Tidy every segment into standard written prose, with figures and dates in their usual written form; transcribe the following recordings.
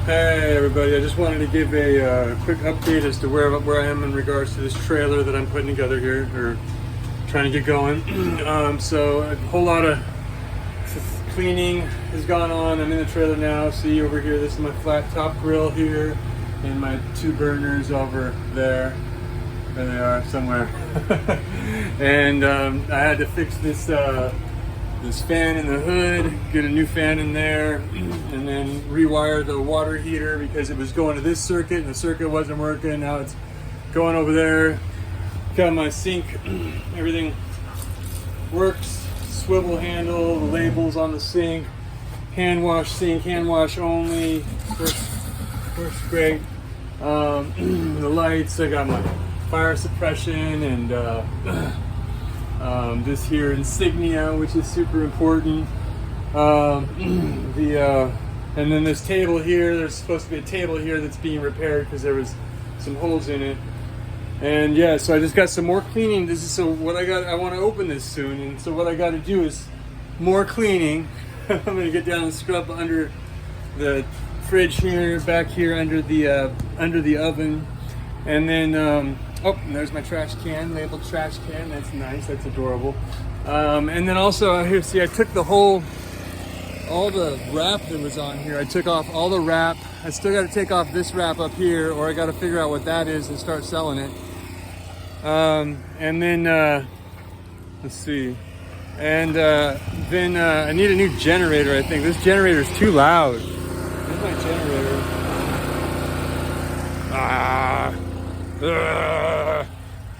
Hey everybody, I just wanted to give a quick update as to where I am in regards to this trailer that I'm putting together here, or trying to get going. So a whole lot of cleaning has gone on. I'm in the trailer now. See over here, this is my flat top grill here, and my two burners over there. There they are somewhere. And I had to fix this this fan in the hood, get a new fan in there, and then rewire the water heater because it was going to this circuit and the circuit wasn't working. Now it's going over there. Got my sink, everything works. Swivel handle, the labels on the sink, hand wash sink, hand wash only. Works great. The lights, I got my fire suppression and this here insignia, which is super important. And then this table here, there's supposed to be a table here that's being repaired because there was some holes in it. And yeah, so I just got some more cleaning. So what I got, I want to open this soon, and so what I got to do is more cleaning. I'm gonna get down and scrub under the fridge here, back here under the oven, and then oh, and there's my trash can, labeled trash can. That's nice. That's adorable. And then also here, see, I took all the wrap that was on here. I took off all the wrap. I still got to take off this wrap up here, or I got to figure out what that is and start selling it. And then let's see. And then I need a new generator. I think this generator is too loud. Here's my generator.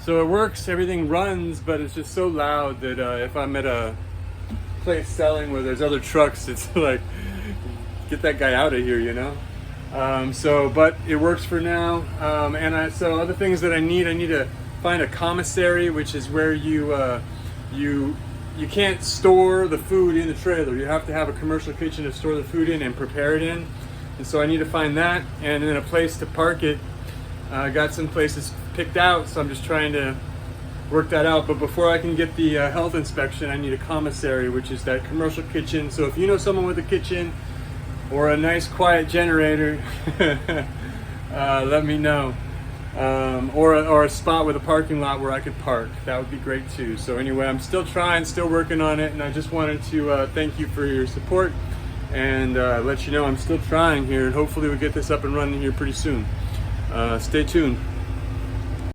So it works, everything runs, but it's just so loud that if I'm at a place selling where there's other trucks, it's like, get that guy out of here, you know? But it works for now. So other things that I need to find a commissary, which is where you can't store the food in the trailer. You have to have a commercial kitchen to store the food in and prepare it in. And so I need to find that, and then a place to park it. I got some places picked out, so I'm just trying to work that out. But before I can get the health inspection, I need a commissary, which is that commercial kitchen. So if you know someone with a kitchen or a nice quiet generator, let me know. Or a spot with a parking lot where I could park. That would be great too. So anyway, I'm still trying, still working on it, and I just wanted to thank you for your support and let you know I'm still trying here. Hopefully we'll get this up and running here pretty soon. Stay tuned.